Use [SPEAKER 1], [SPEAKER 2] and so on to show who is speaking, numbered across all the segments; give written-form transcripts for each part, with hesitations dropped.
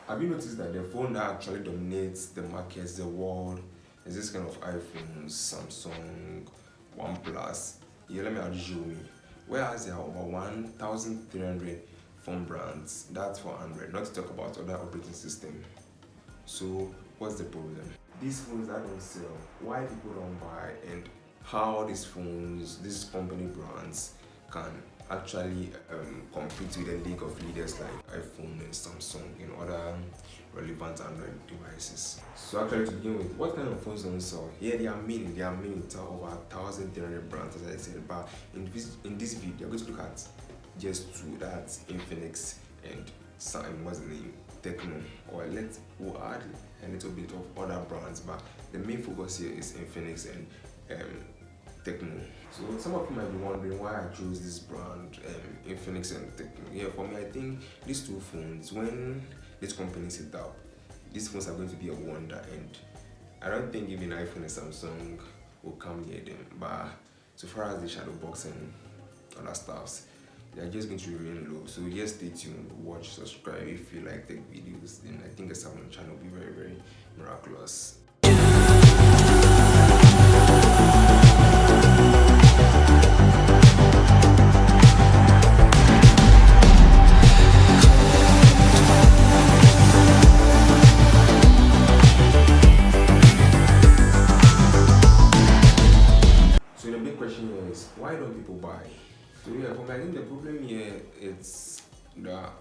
[SPEAKER 1] Have you noticed that the phone that actually dominates the markets, the world, is this kind of iPhones, Samsung, OnePlus? Yeah, let me add Xiaomi. Whereas there are over 1,300 phone brands, that's for Android, not to talk about other operating systems. So, what's the problem? These phones that don't sell, why people don't buy, and how these phones, these company brands, can actually compete with the league of leaders like iPhone and Samsung and other relevant Android devices. So actually, to begin with, what kind of phones don't sell? Yeah, they are many, there are over 1,300 brands, as I said. But in this video, I'm going to look at just two. That's Infinix and some, what's the name, Techno. Or we'll add a little bit of other brands, but the main focus here is Infinix and Techno. So some of you might be wondering why I chose this brand, Infinix and Techno. Yeah, for me, I think these two phones, when this company set up, these phones are going to be a wonder, and I don't think even iPhone and Samsung will come near them. But so far as the shadow box and other stuffs, they're just going to remain low. So just stay tuned, watch, subscribe if you like tech videos. Then I think the Salmon channel will be very, very miraculous. So the big question here is, why don't people buy? So yeah, for me, I think the problem here is that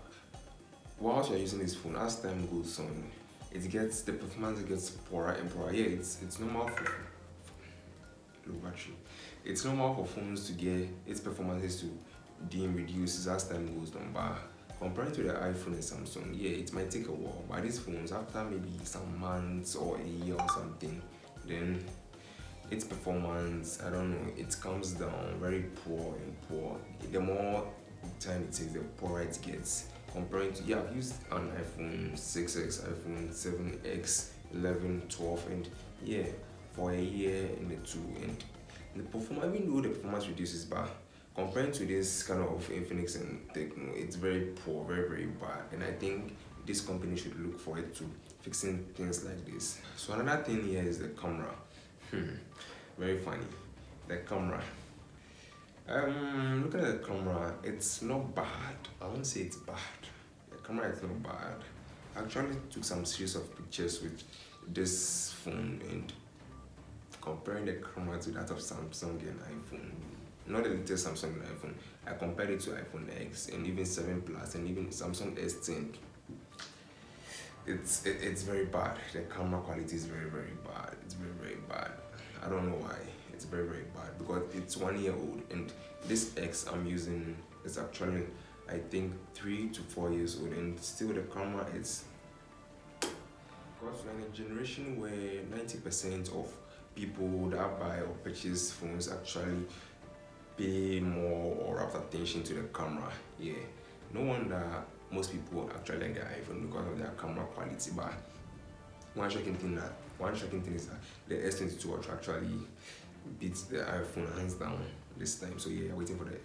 [SPEAKER 1] whilst you're using this phone, as time goes on, the performance gets poorer and poorer. Yeah, it's normal for low battery. It's normal for phones to get its performances to reduce as time goes on. But compared to the iPhone and Samsung, yeah, it might take a while. But these phones, after maybe some months or a year or something, then its performance, I don't know, it comes down very poor and poor. The more time it takes, the poorer it gets. Comparing to, yeah, I've used an iPhone 6X, iPhone 7X, 11, 12, and yeah, for a year and the two, and the performance, even though the performance reduces, but comparing to this kind of Infinix and Techno, it's very poor, very, very bad. And I think this company should look forward to fixing things like this. So another thing here is the camera. Very funny. The camera. Looking at the camera, it's not bad. I won't say it's bad. The camera is not bad. I actually took some series of pictures with this phone, and comparing the camera to that of Samsung and iPhone. Not the latest Samsung and iPhone. I compared it to iPhone X and even 7 Plus and even Samsung S10. It's very bad. The camera quality is very, very bad. It's very, very bad. I don't know why. It's very, very bad because it's 1 year old, and this X I'm using is actually, I think, 3 to 4 years old, and still the camera is, because we're in a generation where 90% of people that buy or purchase phones actually pay more or have attention to the camera. Yeah, no wonder most people actually like the iPhone because of their camera quality. But one shocking thing is that the S22 Ultra actually beats the iPhone hands down this time. So yeah, waiting for the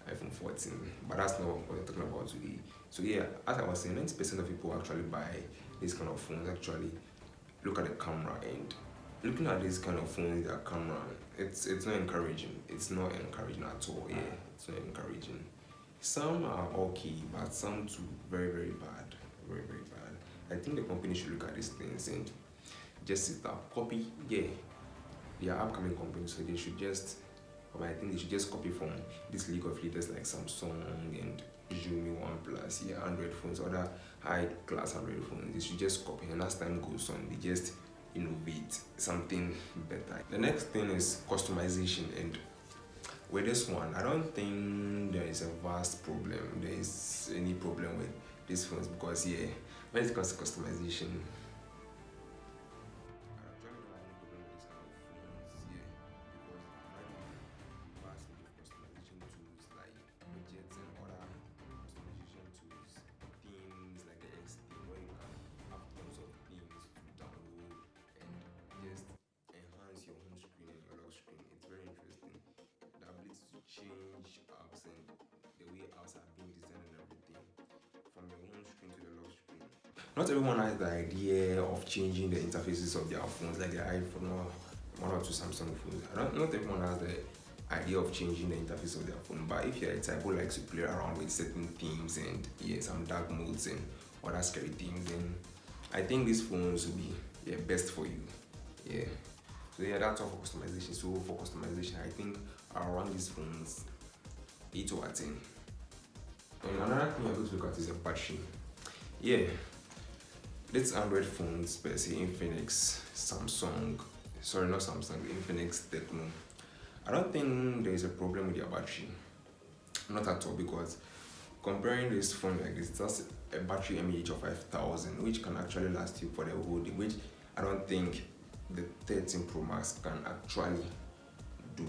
[SPEAKER 1] iPhone 14. But that's not what we're talking about today. So yeah, as I was saying, 90% of people actually buy this kind of phones actually look at the camera, and looking at this kind of phone with a camera, it's not encouraging. It's not encouraging at all. Yeah, it's not encouraging. Some are okay, but some too very, very bad, very, very bad. I think the company should look at these things and just sit up, copy. Yeah, they are upcoming companies, so they should just. But I think they should just copy from this league of leaders like Samsung and Xiaomi, OnePlus, yeah, Android phones, other high-class Android phones. They should just copy, and as time goes on, they just innovate something better. The next thing is customization, and with this one, I don't think there is a vast problem. There is any problem with these phones because yeah, when it comes to customization, change apps and the way apps are being designed and everything from your home screen to the lock screen. not everyone has the idea of changing the interfaces of their phones, like the iPhone or one or two Samsung phones. Not everyone has the idea of changing the interface of their phone, but if you're a type who likes to play around with certain themes and some dark modes and other scary themes, then I think these phones will be best for you. Yeah. So that's all for customization. So for customization, I think I'll run these phones 8 over 10. And another thing I'm going to look at is the battery. Yeah, these Android phones per se, Infinix, Infinix, Techno, I don't think there is a problem with their battery. Not at all, because comparing this phone like this, that's a battery mAh of 5,000, which can actually last you for the whole day, which I don't think the 13 Pro Max can actually do.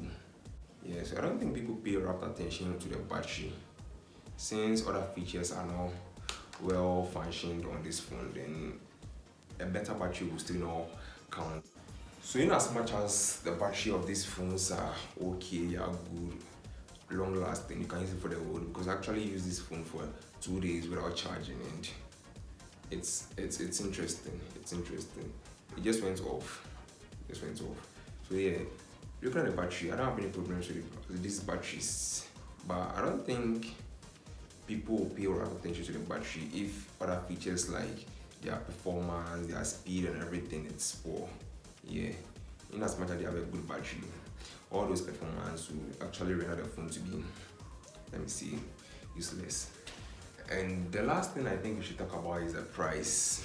[SPEAKER 1] Yeah, so I don't think people pay rapt attention to the battery. Since other features are not well functioned on this phone, then a better battery will still not count. So in as much as the battery of these phones are okay, are good, long lasting, you can use it for the whole day, because I actually use this phone for 2 days without charging, and it's interesting. It's interesting. It just went off. So yeah, looking at the battery, I don't have any problems with these batteries, but I don't think people will pay a lot of attention to the battery if other features like their performance, their speed and everything it's poor. Yeah, in as much as they have a good battery, all those performance will actually render the phone to be, useless. And the last thing I think we should talk about is the price.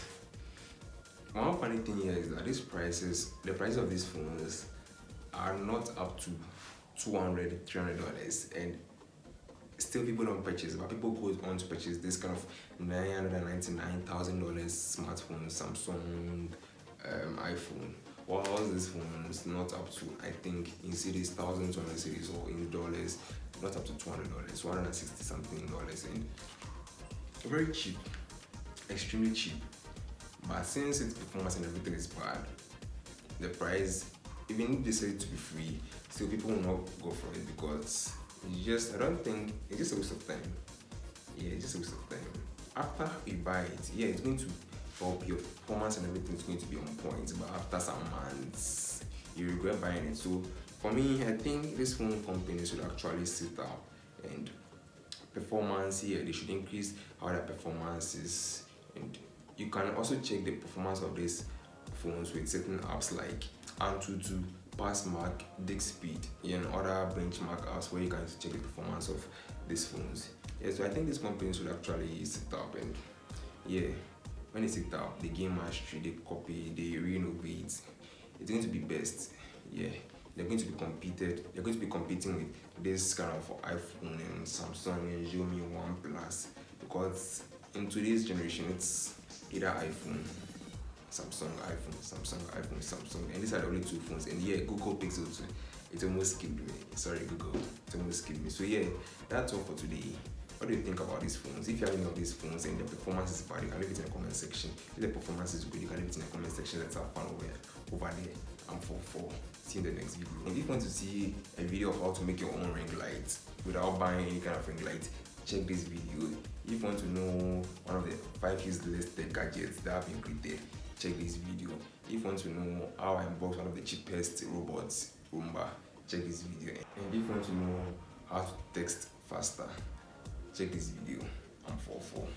[SPEAKER 1] One funny thing here is that the prices of these phones are not up to $200, $300, and still people don't purchase, but people go on to purchase this kind of $999,000 smartphone, Samsung, iPhone. While this phone is not up to, I think in cities, 1,200 cities, or in dollars, not up to $200, $160 something dollars, and very cheap, extremely cheap. But since its performance and everything is bad, the price, even if they say it to be free, still people will not go for it, because I don't think it's just a waste of time. Yeah, it's just a waste of time. After you buy it, it's going to help your performance and everything is going to be on point, but after some months, you regret buying it. So for me, I think this phone company should actually sit up and performance here. They should increase how their performance is, and you can also check the performance of these phones with certain apps like Antutu, Passmark, DigSpeed, and other benchmark apps where you can check the performance of these phones. So I think these companies should actually sit up, and when they sit up, they gain mastery, they copy, they renovate. It's going to be best. They're going to be competing with this kind of iPhone and Samsung and Xiaomi, OnePlus, because in today's generation it's either iPhone, Samsung, and these are the only two phones. And Google Pixel 2, it almost skipped me. Sorry, Google, it almost skipped me. So that's all for today. What do you think about these phones? If you have any of these phones and the performance is bad, you can leave it in the comment section. If the performance is good, you can leave it in the comment section. Let's have fun over there. I'm for see you in the next video. And if you want to see a video of how to make your own ring light without buying any kind of ring light, check this video. If you want to know one of the 5 useless tech gadgets that have been created, check this video. If you want to know how I unbox one of the cheapest robots, Roomba, check this video. And if you want to know how to text faster, check this video. I'm 4-4.